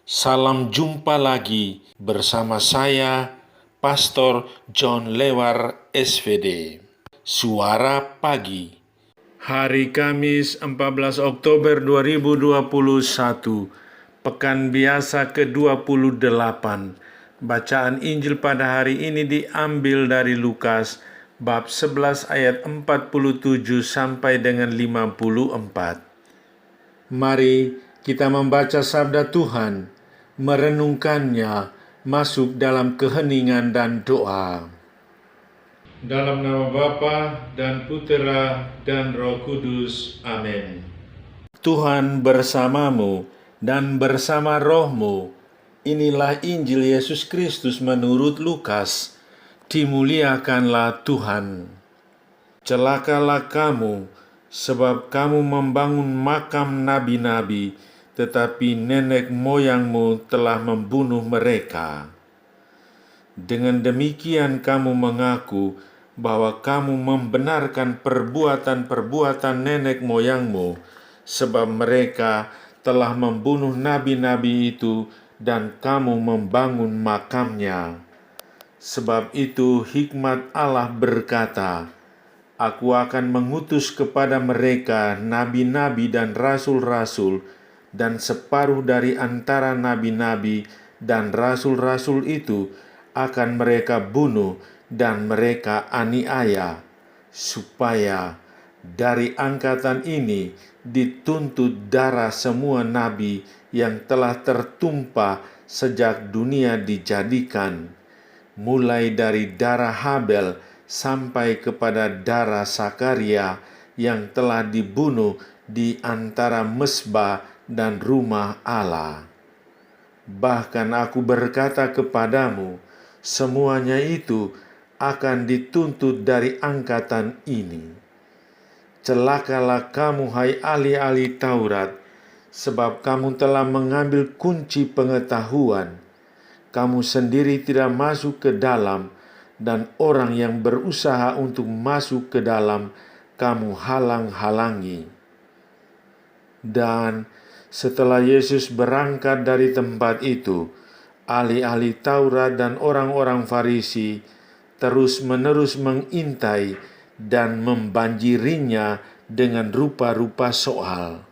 Salam jumpa lagi bersama saya, Pastor John Lewar SVD. Suara Pagi. Hari Kamis 14 Oktober 2021, Pekan Biasa ke-28. Bacaan Injil pada hari ini diambil dari Lukas, bab 11 ayat 47 sampai dengan 54. Mari kita membaca sabda Tuhan, merenungkannya, masuk dalam keheningan dan doa. Dalam nama Bapa dan Putera dan Roh Kudus. Amin. Tuhan bersamamu dan bersama rohmu. Inilah Injil Yesus Kristus menurut Lukas. Dimuliakanlah Tuhan. Celakalah kamu, sebab kamu membangun makam nabi-nabi, tetapi nenek moyangmu telah membunuh mereka. Dengan demikian kamu mengaku bahwa kamu membenarkan perbuatan-perbuatan nenek moyangmu, sebab mereka telah membunuh nabi-nabi itu dan kamu membangun makamnya. Sebab itu hikmat Allah berkata, Aku akan mengutus kepada mereka nabi-nabi dan rasul-rasul, dan separuh dari antara nabi-nabi dan rasul-rasul itu akan mereka bunuh dan mereka aniaya, supaya dari angkatan ini dituntut darah semua nabi yang telah tertumpah sejak dunia dijadikan, mulai dari darah Habel sampai kepada darah Sakaria yang telah dibunuh di antara mezbah dan rumah Allah. Bahkan aku berkata kepadamu, semuanya itu akan dituntut dari angkatan ini. Celakalah kamu, hai ahli-ahli Taurat, sebab kamu telah mengambil kunci pengetahuan. Kamu sendiri tidak masuk ke dalam, dan orang yang berusaha untuk masuk ke dalam kamu halang-halangi. Dan setelah Yesus berangkat dari tempat itu, ahli-ahli Taurat dan orang-orang Farisi terus-menerus mengintai dan membanjirinya dengan rupa-rupa soal.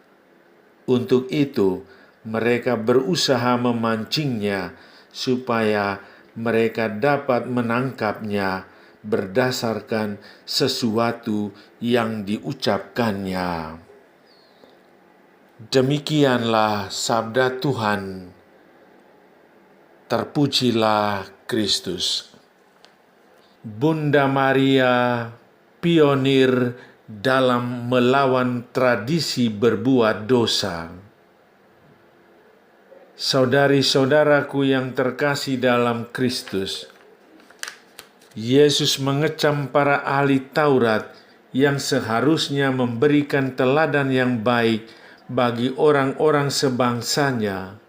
Untuk itu, mereka berusaha memancingnya supaya mereka dapat menangkapnya berdasarkan sesuatu yang diucapkannya. Demikianlah sabda Tuhan. Terpujilah Kristus. Bunda Maria, pionir dalam melawan tradisi berbuat dosa. Saudari-saudaraku yang terkasih dalam Kristus, Yesus mengecam para ahli Taurat yang seharusnya memberikan teladan yang baik bagi orang-orang sebangsanya.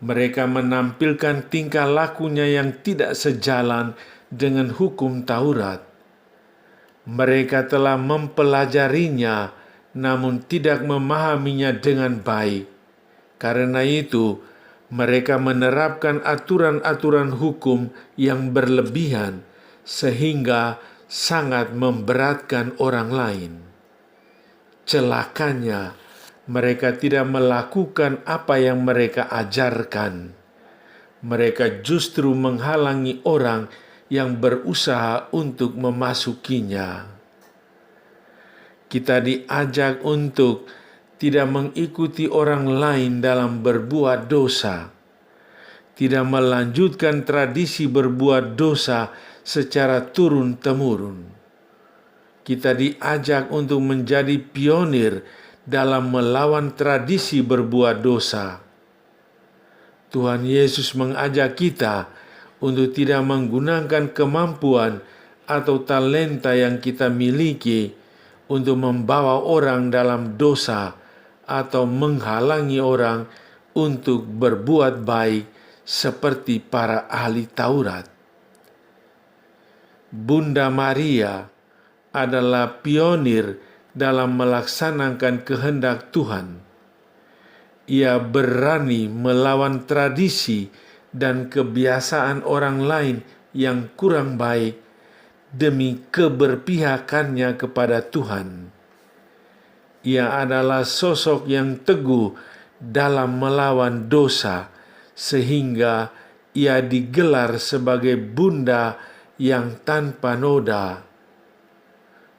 Mereka menampilkan tingkah lakunya yang tidak sejalan dengan hukum Taurat. Mereka telah mempelajarinya, namun tidak memahaminya dengan baik. Karena itu, mereka menerapkan aturan-aturan hukum yang berlebihan, sehingga sangat memberatkan orang lain. Celakanya, mereka tidak melakukan apa yang mereka ajarkan. Mereka justru menghalangi orang yang berusaha untuk memasukinya. Kita diajak untuk tidak mengikuti orang lain dalam berbuat dosa, tidak melanjutkan tradisi berbuat dosa secara turun-temurun. Kita diajak untuk menjadi pionir dalam melawan tradisi berbuat dosa. Tuhan Yesus mengajak kita untuk tidak menggunakan kemampuan atau talenta yang kita miliki untuk membawa orang dalam dosa atau menghalangi orang untuk berbuat baik seperti para ahli Taurat. Bunda Maria adalah pionir dalam melaksanakan kehendak Tuhan. Ia berani melawan tradisi dan kebiasaan orang lain yang kurang baik demi keberpihakannya kepada Tuhan. Ia adalah sosok yang teguh dalam melawan dosa, sehingga ia digelar sebagai bunda yang tanpa noda.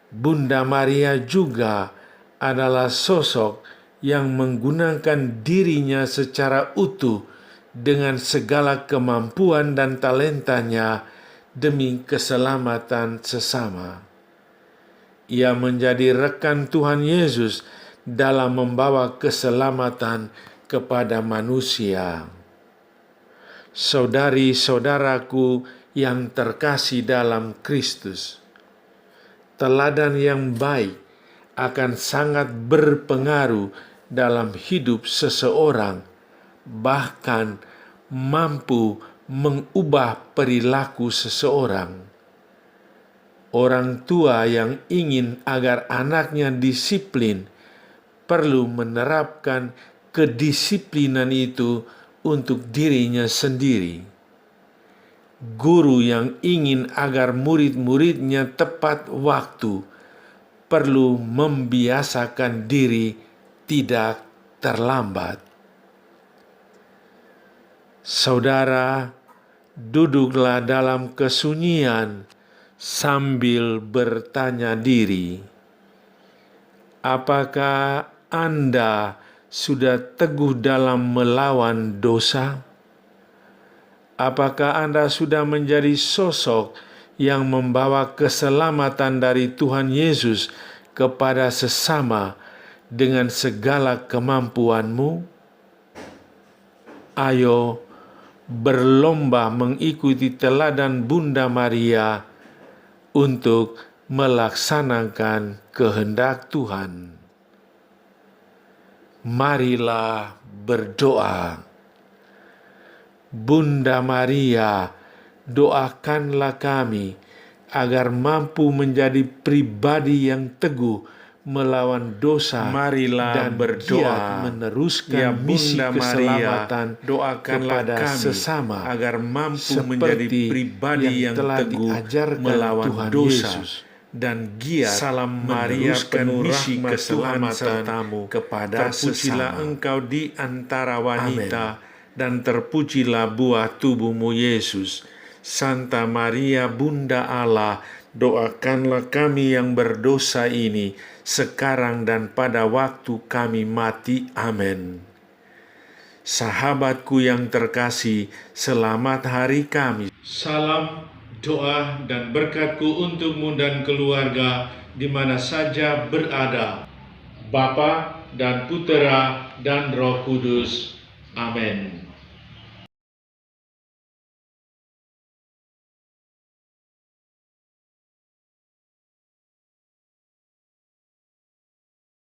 Bunda Maria juga adalah sosok yang menggunakan dirinya secara utuh dengan segala kemampuan dan talentanya demi keselamatan sesama. Ia menjadi rekan Tuhan Yesus dalam membawa keselamatan kepada manusia. Saudari-saudaraku yang terkasih dalam Kristus, teladan yang baik akan sangat berpengaruh dalam hidup seseorang, bahkan mampu mengubah perilaku seseorang. Orang tua yang ingin agar anaknya disiplin perlu menerapkan kedisiplinan itu untuk dirinya sendiri. Guru yang ingin agar murid-muridnya tepat waktu perlu membiasakan diri tidak terlambat. Saudara, duduklah dalam kesunyian sambil bertanya diri, apakah Anda sudah teguh dalam melawan dosa? Apakah Anda sudah menjadi sosok yang membawa keselamatan dari Tuhan Yesus kepada sesama dengan segala kemampuanmu? Ayo berlomba mengikuti teladan Bunda Maria untuk melaksanakan kehendak Tuhan. Marilah berdoa. Bunda Maria, doakanlah kami agar mampu menjadi pribadi yang teguh melawan dosa. Marilah dan berdoa meneruskan misi keselamatan kepada sesama agar mampu menjadi pribadi yang teguh melawan Tuhan dosa Yesus, dan giat salam Maria penuh rahmat Tuhan sertamu kepada terpujilah sesama. Engkau di antara wanita. Amen. Dan terpujilah buah tubuhmu Yesus. Santa Maria Bunda Allah, doakanlah kami yang berdosa ini sekarang dan pada waktu kami mati. Amin. Sahabatku yang terkasih, selamat hari Kamis. Salam, doa, dan berkatku untukmu dan keluarga di mana saja berada, Bapa dan Putera dan Roh Kudus. Amin.